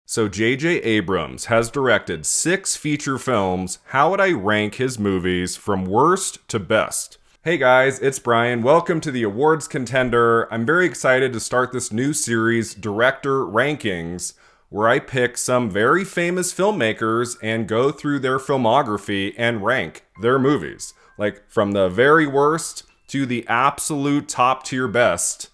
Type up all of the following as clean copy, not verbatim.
So J.J. Abrams has directed 6 feature films. How would I rank his movies from worst to best? Hey guys, it's Brian. Welcome to the Awards Contender. I'm very excited to start this new series, Director Rankings, where I pick some very famous filmmakers and go through their filmography and rank their movies. Like from the very worst to the absolute top tier best.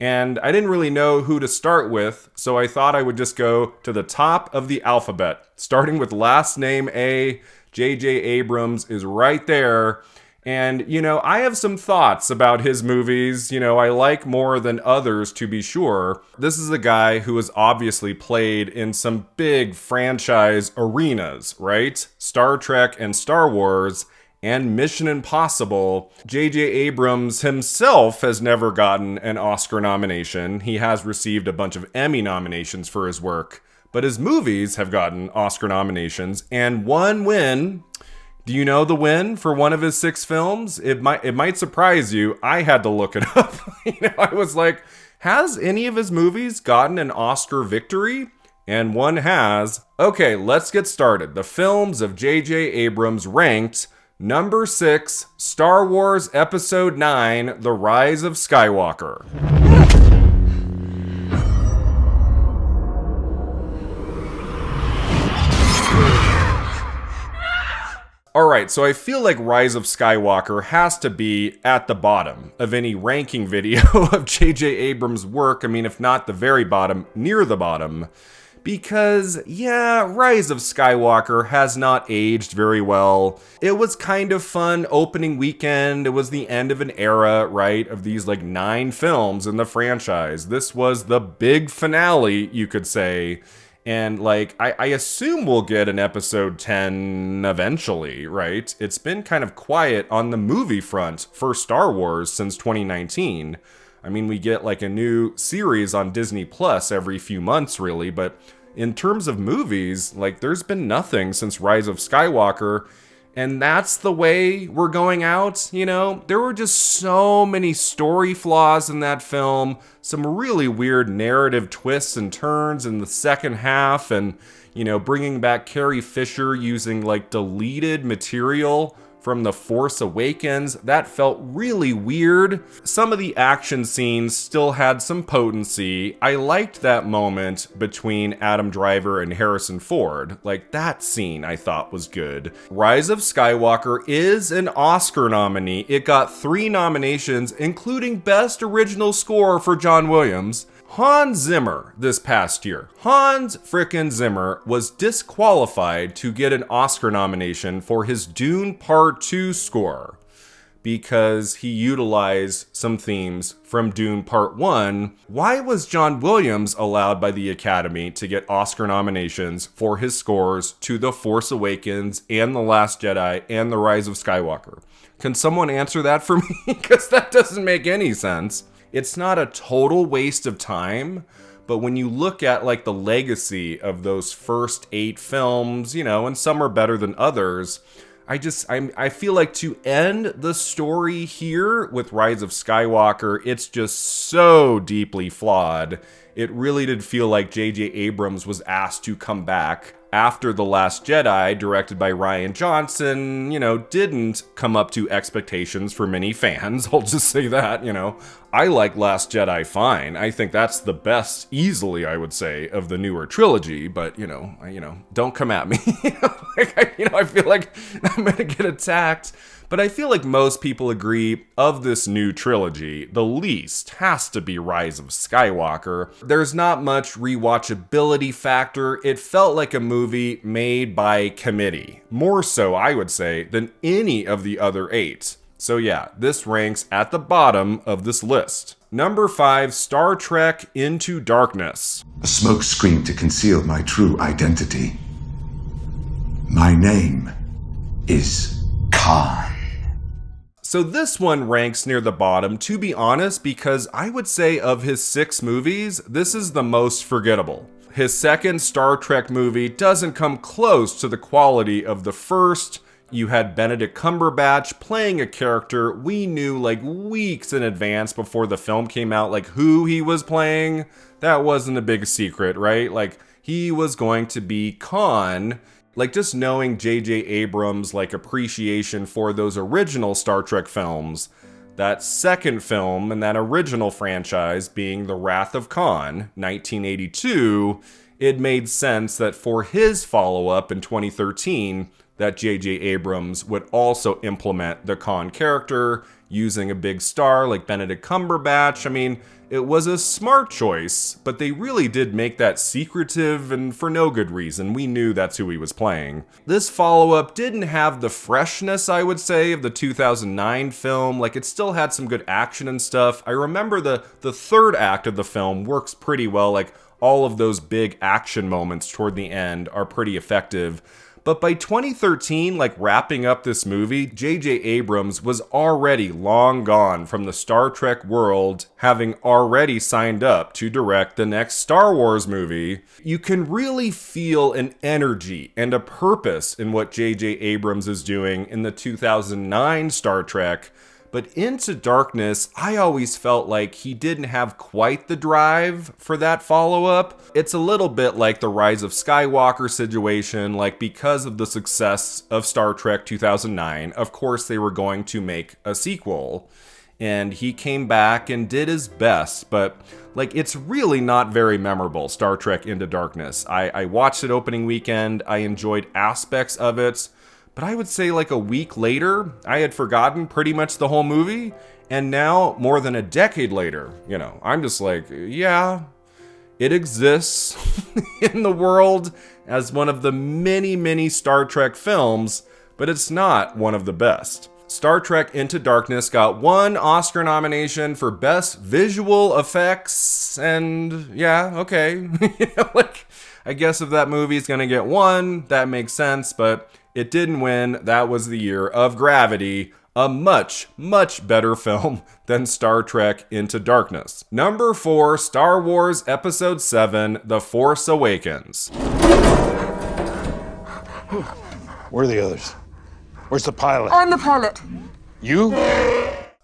And I didn't really know who to start with, so I thought I would just go to the top of the alphabet. Starting with last name A, J.J. Abrams is right there. And, I have some thoughts about his movies. I like more than others, to be sure. This is a guy who has obviously played in some big franchise arenas, right? Star Trek and Star Wars and Mission Impossible. J.J. Abrams himself has never gotten an Oscar nomination. He has received a bunch of Emmy nominations for his work, but his movies have gotten Oscar nominations and one win. Do you know the win for one of his 6 films? It might surprise you. I had to look it up. I was like, has any of his movies gotten an Oscar victory? And one has. Okay, let's get started. The films of J.J. Abrams ranked Number 6, Star Wars Episode 9, The Rise of Skywalker. Alright, so I feel like Rise of Skywalker has to be at the bottom of any ranking video of J.J. Abrams' work. I mean, if not the very bottom, near the bottom. Because, Rise of Skywalker has not aged very well. It was kind of fun opening weekend. It was the end of an era, right, of these 9 films in the franchise. This was the big finale, you could say. And, I assume we'll get an episode 10 eventually, right? It's been kind of quiet on the movie front for Star Wars since 2019. I mean, we get a new series on Disney Plus every few months, really, but in terms of movies, there's been nothing since Rise of Skywalker, and that's the way we're going out, There were just so many story flaws in that film, some really weird narrative twists and turns in the second half, and, bringing back Carrie Fisher using, deleted material from The Force Awakens. That felt really weird. Some of the action scenes still had some potency. I liked that moment between Adam Driver and Harrison Ford. That scene I thought was good. Rise of Skywalker is an Oscar nominee. It got 3 nominations, including Best Original Score for John Williams. Hans Zimmer this past year. Hans frickin' Zimmer was disqualified to get an Oscar nomination for his Dune Part 2 score because he utilized some themes from Dune Part 1. Why was John Williams allowed by the Academy to get Oscar nominations for his scores to The Force Awakens and The Last Jedi and The Rise of Skywalker? Can someone answer that for me? Because that doesn't make any sense. It's not a total waste of time, but when you look at the legacy of those first 8 films, and some are better than others, I feel like to end the story here with Rise of Skywalker, it's just so deeply flawed. It really did feel like J.J. Abrams was asked to come back after The Last Jedi, directed by Rian Johnson, didn't come up to expectations for many fans. I'll just say that, I like Last Jedi fine. I think that's the best, easily, I would say, of the newer trilogy, but, don't come at me. I feel like I'm gonna get attacked. But I feel like most people agree of this new trilogy, the least has to be Rise of Skywalker. There's not much rewatchability factor. It felt like a movie made by committee. More so, I would say, than any of the other 8. So yeah, this ranks at the bottom of this list. Number 5, Star Trek Into Darkness. A smoke screen to conceal my true identity. My name is Khan. So this one ranks near the bottom, to be honest, because I would say of his 6 movies, this is the most forgettable. His second Star Trek movie doesn't come close to the quality of the first. You had Benedict Cumberbatch playing a character we knew weeks in advance before the film came out, who he was playing. That wasn't a big secret, right? he was going to be Khan. Like, just knowing J.J. Abrams' like appreciation for those original Star Trek films, that second film in that original franchise being The Wrath of Khan, 1982, it made sense that for his follow-up in 2013, that J.J. Abrams would also implement the Khan character using a big star like Benedict Cumberbatch. I mean, it was a smart choice, but they really did make that secretive and for no good reason. We knew that's who he was playing. This follow-up didn't have the freshness, I would say, of the 2009 film. Like, it still had some good action and stuff. I remember the third act of the film works pretty well. Like, all of those big action moments toward the end are pretty effective. But by 2013, like wrapping up this movie, J.J. Abrams was already long gone from the Star Trek world, having already signed up to direct the next Star Wars movie. You can really feel an energy and a purpose in what J.J. Abrams is doing in the 2009 Star Trek. But Into Darkness, I always felt like he didn't have quite the drive for that follow-up. It's a little bit like the Rise of Skywalker situation, like because of the success of Star Trek 2009, of course they were going to make a sequel. And he came back and did his best, but like it's really not very memorable, Star Trek Into Darkness. I watched it opening weekend, I enjoyed aspects of it, but I would say like a week later, I had forgotten pretty much the whole movie. And now, more than a decade later, you know, I'm just like, yeah, it exists in the world as one of the many, many Star Trek films, but it's not one of the best. Star Trek Into Darkness got one Oscar nomination for Best Visual Effects, and yeah, okay. You know, like, I guess if that movie's gonna get one, that makes sense, but it didn't win. That was the year of Gravity, a much, much better film than Star Trek Into Darkness. Number 4, Star Wars Episode 7, The Force Awakens. Where are the others? Where's the pilot? I'm the pilot. You?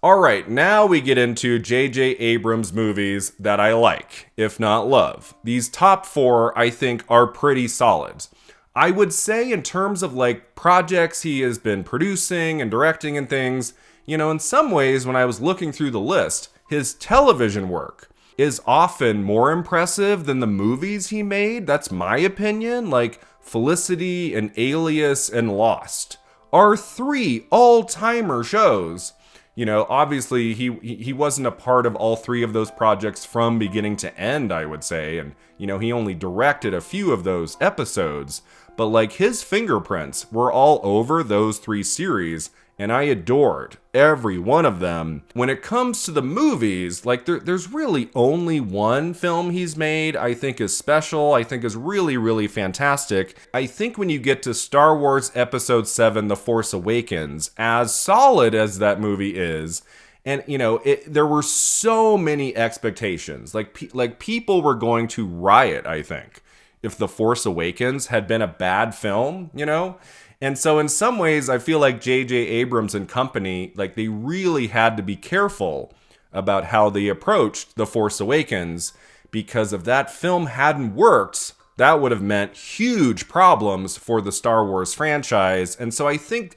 Alright, now we get into J.J. Abrams movies that I like, if not love. These top 4, I think, are pretty solid. I would say in terms of like projects he has been producing and directing and things, you know, in some ways when I was looking through the list, his television work is often more impressive than the movies he made. That's my opinion. Like Felicity and Alias and Lost are 3 all-timer shows. You know, obviously he wasn't a part of all 3 of those projects from beginning to end, I would say. And, you know, he only directed a few of those episodes. But like his fingerprints were all over those 3 series, and I adored every one of them. When it comes to the movies, like there's really only one film he's made I think is special, I think is really, really fantastic. I think when you get to Star Wars Episode 7, The Force Awakens, as solid as that movie is, and you know, there were so many expectations. Like people were going to riot, I think, if The Force Awakens had been a bad film, you know? And so in some ways, I feel like J.J. Abrams and company, like they really had to be careful about how they approached The Force Awakens, because if that film hadn't worked, that would have meant huge problems for the Star Wars franchise. And so I think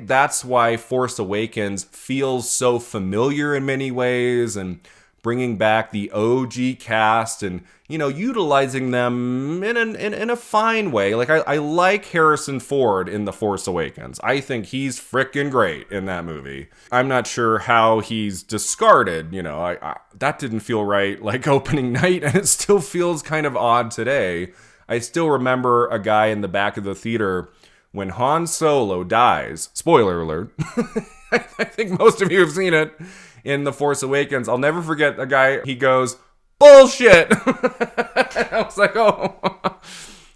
that's why Force Awakens feels so familiar in many ways, and bringing back the OG cast and, you know, utilizing them in a fine way. Like, I like Harrison Ford in The Force Awakens. I think he's frickin' great in that movie. I'm not sure how he's discarded, you know, that didn't feel right, like, opening night, and it still feels kind of odd today. I still remember a guy in the back of the theater when Han Solo dies. Spoiler alert. I think most of you have seen it. In The Force Awakens, I'll never forget a guy, he goes, "Bullshit!" I was like, oh,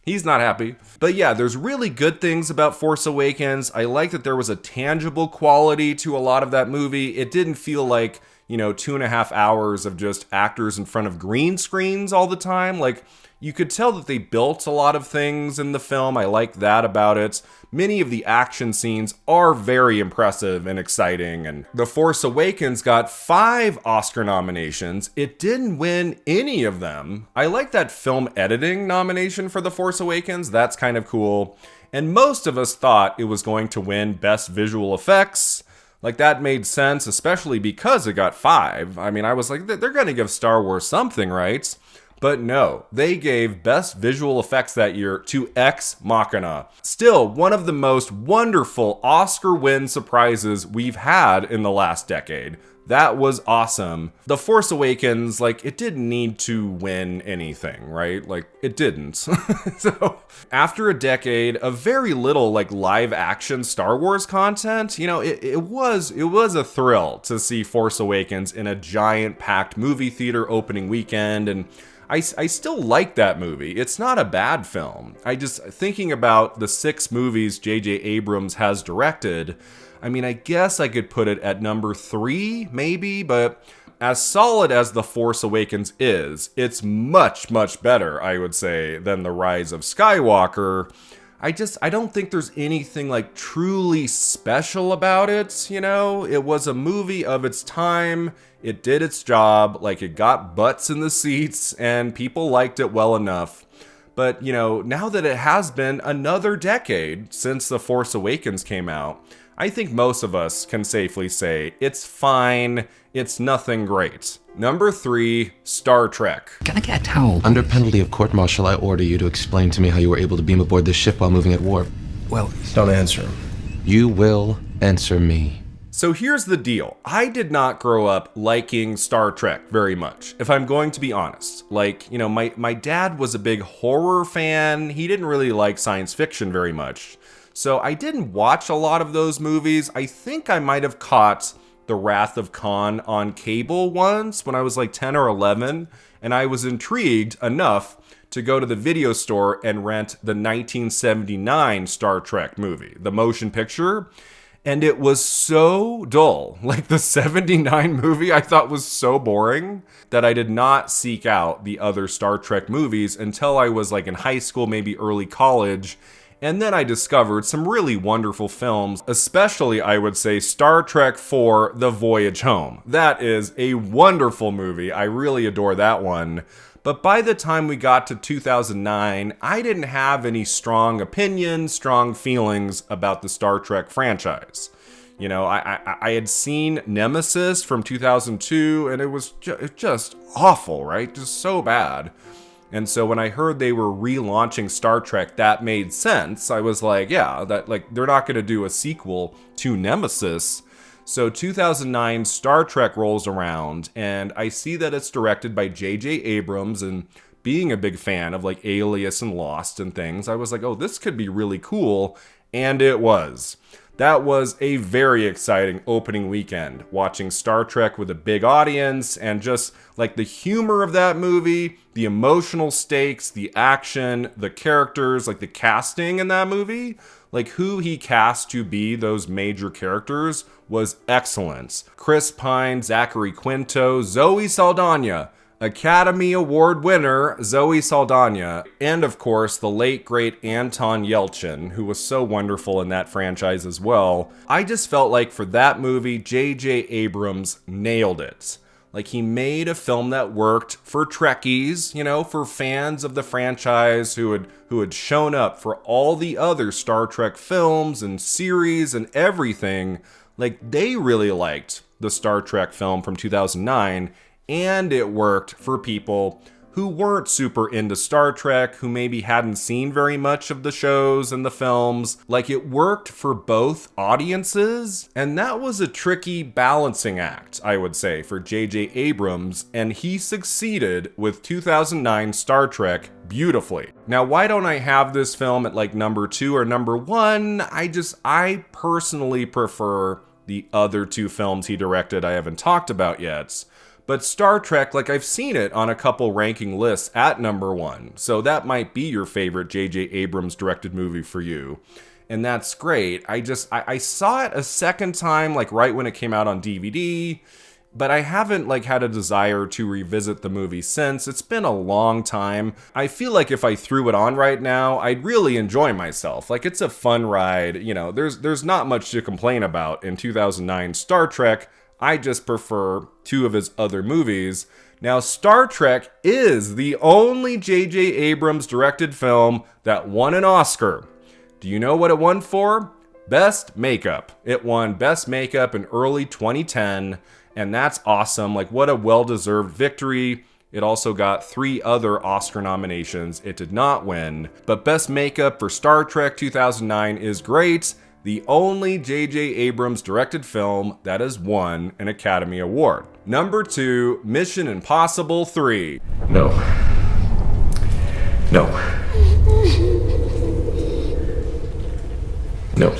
he's not happy. But yeah, there's really good things about Force Awakens. I like that there was a tangible quality to a lot of that movie. It didn't feel like, you know, 2.5 hours of just actors in front of green screens all the time. Like, You could tell that they built a lot of things in the film. I like that about it. Many of the action scenes are very impressive and exciting. And The Force Awakens got 5 Oscar nominations. It didn't win any of them. I like that film editing nomination for The Force Awakens. That's kind of cool. And most of us thought it was going to win Best Visual Effects. Like, that made sense, especially because it got 5. I mean, I was like, they're going to give Star Wars something, right? But no, they gave Best Visual Effects that year to Ex Machina. Still, one of the most wonderful Oscar win surprises we've had in the last decade. That was awesome. The Force Awakens, like, it didn't need to win anything, right? Like, it didn't. So, after a decade of very little, like, live action Star Wars content, you know, it was a thrill to see Force Awakens in a giant packed movie theater opening weekend, and I still like that movie. It's not a bad film. Thinking about the 6 movies J.J. Abrams has directed, I mean, I guess I could put it at number 3, maybe, but as solid as The Force Awakens is, it's much, much better, I would say, than The Rise of Skywalker. I don't think there's anything like truly special about it, you know? It was a movie of its time. It did its job, like it got butts in the seats and people liked it well enough. But, you know, now that it has been another decade since The Force Awakens came out, I think most of us can safely say it's fine, it's nothing great. Number 3, Star Trek. Can I get a towel? Under penalty of court-martial, I order you to explain to me how you were able to beam aboard this ship while moving at warp. Well, Don't answer him. You will answer me. So here's the deal. I did not grow up liking Star Trek very much, if I'm going to be honest. Like, you know, my dad was a big horror fan. He didn't really like science fiction very much. So I didn't watch a lot of those movies. I think I might have caught The Wrath of Khan on cable once when I was like 10 or 11, and I was intrigued enough to go to the video store and rent the 1979 Star Trek movie, the motion picture. And it was so dull. Like, the 79 movie I thought was so boring that I did not seek out the other Star Trek movies until I was like in high school, maybe early college. And then I discovered some really wonderful films, especially, I would say, Star Trek IV: The Voyage Home. That is a wonderful movie. I really adore that one. But by the time we got to 2009, I didn't have any strong opinions, strong feelings about the Star Trek franchise. You know, I had seen Nemesis from 2002, and it was just awful, right? Just so bad. And so when I heard they were relaunching Star Trek, that made sense. I was like, yeah, that, like, they're not going to do a sequel to Nemesis. So 2009 Star Trek rolls around, and I see that it's directed by J.J. Abrams, and being a big fan of like Alias and Lost and things, I was like, oh, this could be really cool. And it was. That was a very exciting opening weekend, watching Star Trek with a big audience, and just like the humor of that movie, the emotional stakes, the action, the characters, like the casting in that movie, like who he cast to be those major characters was excellent. Chris Pine, Zachary Quinto, Zoe Saldana, Academy Award winner Zoe Saldana, and of course the late great Anton Yelchin, who was so wonderful in that franchise as well. I just felt like for that movie, J.J. Abrams nailed it. Like, he made a film that worked for Trekkies, you know, for fans of the franchise who had shown up for all the other Star Trek films and series and everything. Like, they really liked the Star Trek film from 2009, and it worked for people who weren't super into Star Trek, who maybe hadn't seen very much of the shows and the films. Like, it worked for both audiences, and that was a tricky balancing act, I would say, for J.J. Abrams, and he succeeded with 2009 Star Trek beautifully. Now, why don't I have this film at like number 2 or number 1? I personally prefer the other 2 films he directed I haven't talked about yet. But Star Trek, like, I've seen it on a couple ranking lists at number 1. So that might be your favorite J.J. Abrams directed movie for you. And that's great. I saw it a second time, like right when it came out on DVD. but I haven't like had a desire to revisit the movie since. It's been a long time. I feel like if I threw it on right now, I'd really enjoy myself. Like, it's a fun ride. You know, there's not much to complain about in 2009 Star Trek. I just prefer two of his other movies. Now, Star Trek is the only J.J. Abrams directed film that won an Oscar. Do you know what it won for? Best Makeup. It won Best Makeup in early 2010, and that's awesome. Like, what a well-deserved victory. It also got 3 other Oscar nominations. It did not win, but Best Makeup for Star Trek 2009 is great. The only J.J. Abrams directed film that has won an Academy Award. Number 2, Mission Impossible 3. No. No. No.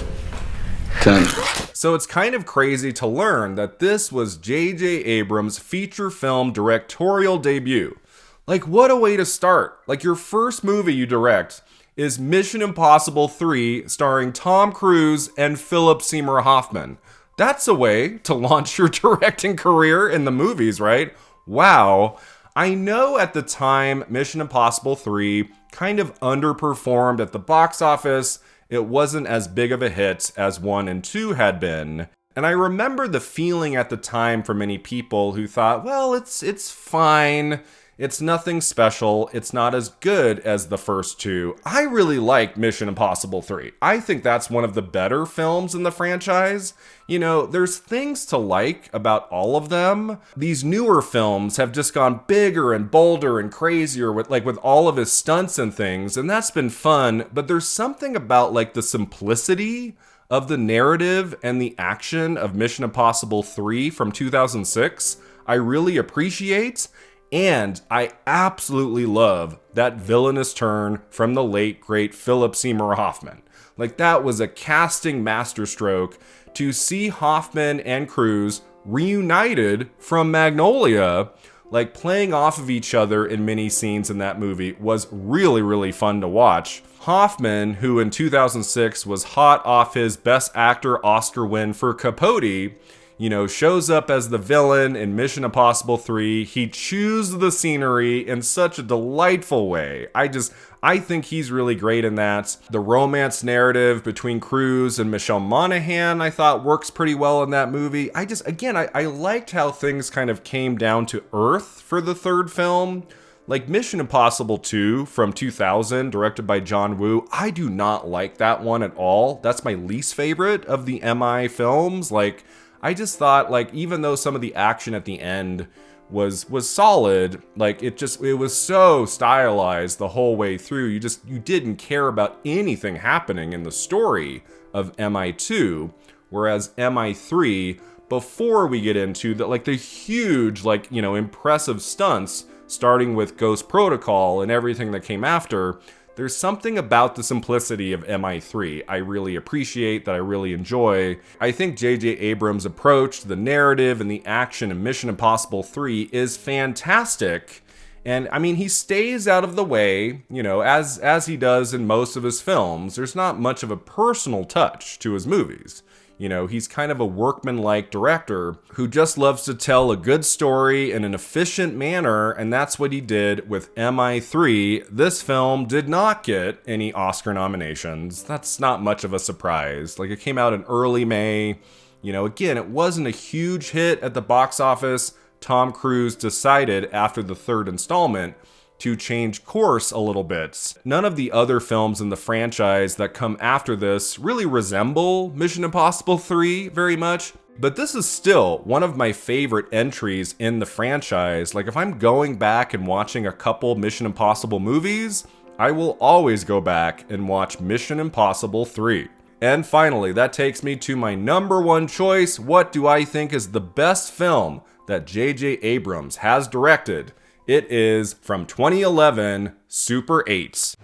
Done. So it's kind of crazy to learn that this was J.J. Abrams' feature film directorial debut. Like, what a way to start. Like, your first movie you direct is Mission Impossible 3 starring Tom Cruise and Philip Seymour Hoffman. That's a way to launch your directing career in the movies, right? Wow. I know at the time Mission Impossible 3 kind of underperformed at the box office. It wasn't as big of a hit as 1 and 2 had been. And I remember the feeling at the time for many people who thought, well, it's fine. It's nothing special. It's not as good as the first 2. I really like Mission Impossible 3. I think that's one of the better films in the franchise. You know, there's things to like about all of them. These newer films have just gone bigger and bolder and crazier with all of his stunts and things, and that's been fun, but there's something about like the simplicity of the narrative and the action of Mission Impossible 3 from 2006 I really appreciate. And I absolutely love that villainous turn from the late, great Philip Seymour Hoffman. Like, that was a casting masterstroke to see Hoffman and Cruise reunited from Magnolia, like playing off of each other in many scenes in that movie was really, really fun to watch. Hoffman, who in 2006 was hot off his Best Actor Oscar win for Capote, you know, shows up as the villain in Mission Impossible 3. He chews the scenery in such a delightful way. I think he's really great in that. The romance narrative between Cruise and Michelle Monaghan, I thought works pretty well in that movie. I liked how things kind of came down to earth for the third film. Like Mission Impossible 2 from 2000, directed by John Woo. I do not like that one at all. That's my least favorite of the MI films. Like, I just thought, like, even though some of the action at the end was solid, like, it was so stylized the whole way through. You didn't care about anything happening in the story of MI2, whereas MI3, before we get into the huge, like, you know, impressive stunts, starting with Ghost Protocol and everything that came after, there's something about the simplicity of MI3 I really appreciate, that I really enjoy. I think J.J. Abrams' approach to the narrative and the action in Mission Impossible 3 is fantastic. And I mean, he stays out of the way, you know, as he does in most of his films. There's not much of a personal touch to his movies. You know, he's kind of a workman-like director who just loves to tell a good story in an efficient manner, and that's what he did with MI3. This film did not get any Oscar nominations. That's not much of a surprise. Like, it came out in early May. You know, again, it wasn't a huge hit at the box office. Tom Cruise decided after the third installment to change course a little bit. None of the other films in the franchise that come after this really resemble Mission Impossible 3 very much, but this is still one of my favorite entries in the franchise. Like, if I'm going back and watching a couple Mission Impossible movies, I will always go back and watch Mission Impossible 3. And finally, that takes me to my number 1 choice. What do I think is the best film that J.J. Abrams has directed? It is from 2011, Super 8.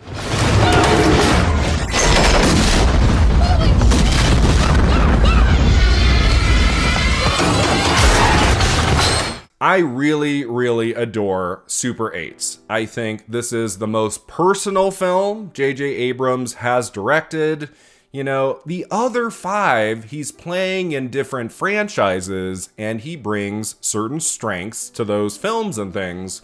I really, really adore Super 8. I think this is the most personal film J.J. Abrams has directed. You know, the other 5, he's playing in different franchises, and he brings certain strengths to those films and things.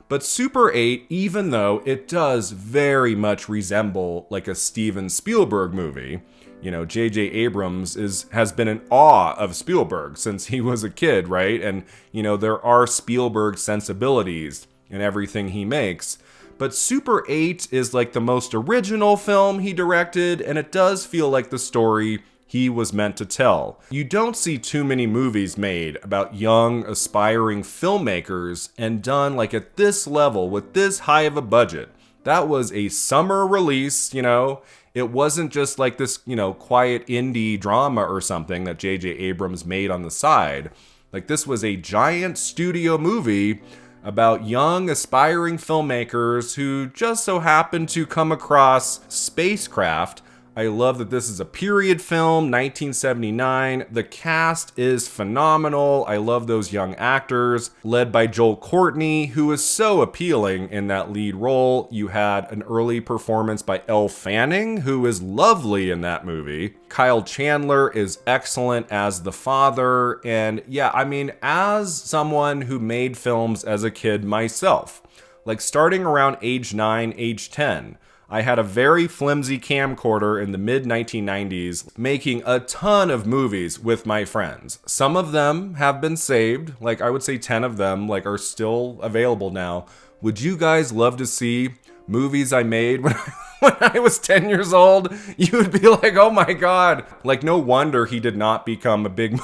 But Super 8, even though it does very much resemble like a Steven Spielberg movie, you know, J.J. Abrams has been in awe of Spielberg since he was a kid, right? And, you know, there are Spielberg sensibilities in everything he makes. But Super 8 is like the most original film he directed, and it does feel like the story he was meant to tell. You don't see too many movies made about young, aspiring filmmakers and done like at this level with this high of a budget. That was a summer release, you know. It wasn't just like this, you know, quiet indie drama or something that J.J. Abrams made on the side. Like, this was a giant studio movie about young, aspiring filmmakers who just so happened to come across spacecraft. I love that this is a period film, 1979. The cast is phenomenal. I love those young actors, led by Joel Courtney, who is so appealing in that lead role. You had an early performance by Elle Fanning, who is lovely in that movie. Kyle Chandler is excellent as the father. And yeah, I mean, as someone who made films as a kid myself, like starting around age 9, age 10, I had a very flimsy camcorder in the mid-1990s making a ton of movies with my friends. Some of them have been saved, like I would say 10 of them like are still available now. Would you guys love to see movies I made when I was 10 years old? You would be like, oh my god. Like, no wonder he did not become a big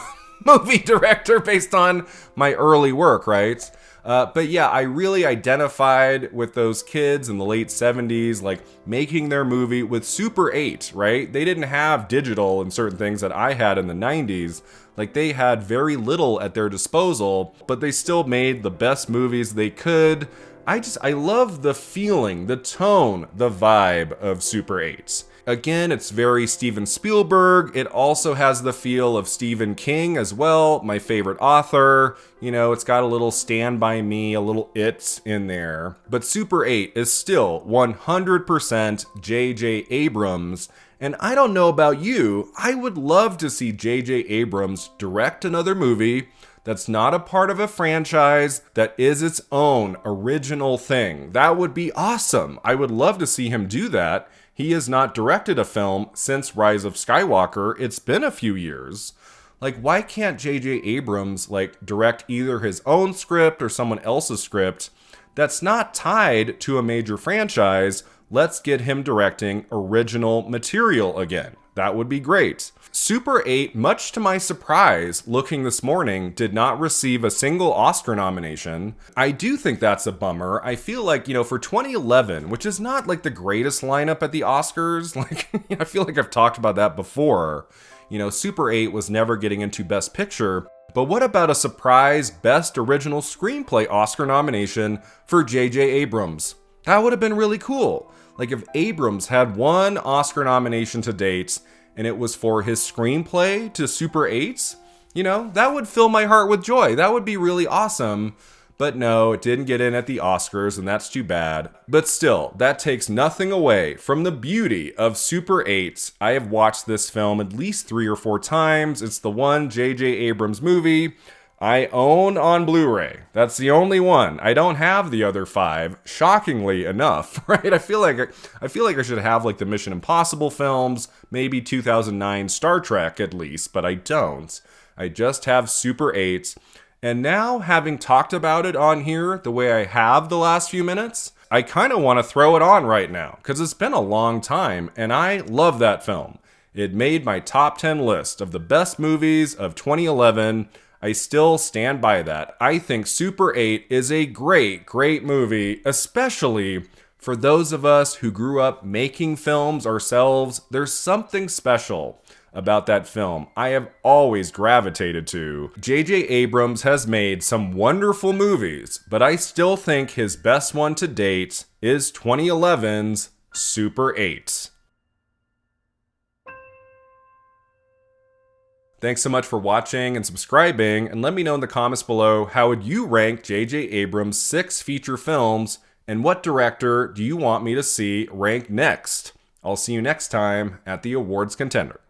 movie director based on my early work, right? But yeah, I really identified with those kids in the late 70s, like making their movie with Super 8, right? They didn't have digital and certain things that I had in the 90s. Like, they had very little at their disposal, but they still made the best movies they could. I love the feeling, the tone, the vibe of Super 8. Again, it's very Steven Spielberg. It also has the feel of Stephen King as well, my favorite author. You know, it's got a little Stand By Me, a little It in there. But Super 8 is still 100% J.J. Abrams. And I don't know about you, I would love to see J.J. Abrams direct another movie that's not a part of a franchise, that is its own original thing. That would be awesome. I would love to see him do that. He has not directed a film since Rise of Skywalker. It's been a few years. Like, why can't J.J. Abrams, like, direct either his own script or someone else's script that's not tied to a major franchise? Let's get him directing original material again. That would be great. Super 8, much to my surprise, looking this morning, did not receive a single Oscar nomination. I do think that's a bummer. I feel like, you know, for 2011, which is not like the greatest lineup at the Oscars, like, I feel like I've talked about that before. You know, Super 8 was never getting into Best Picture. But what about a surprise Best Original Screenplay Oscar nomination for J.J. Abrams? That would have been really cool. Like, if Abrams had one Oscar nomination to date, and it was for his screenplay to Super 8, you know, that would fill my heart with joy. That would be really awesome. But no, it didn't get in at the Oscars, and that's too bad. But still, that takes nothing away from the beauty of Super 8. I have watched this film at least 3 or 4 times. It's the one J.J. Abrams movie I own on Blu-ray. That's the only one. I don't have the other 5, shockingly enough, right? I feel like I should have like the Mission Impossible films, maybe 2009 Star Trek at least, but I don't. I just have Super 8. And now, having talked about it on here the way I have the last few minutes, I kind of want to throw it on right now, because it's been a long time, and I love that film. It made my top 10 list of the best movies of 2011. I still stand by that. I think Super 8 is a great, great movie, especially for those of us who grew up making films ourselves. There's something special about that film I have always gravitated to. J.J. Abrams has made some wonderful movies, but I still think his best one to date is 2011's Super 8. Thanks so much for watching and subscribing, and let me know in the comments below, how would you rank J.J. Abrams' 6 feature films, and what director do you want me to see ranked next? I'll see you next time at the awards contenders.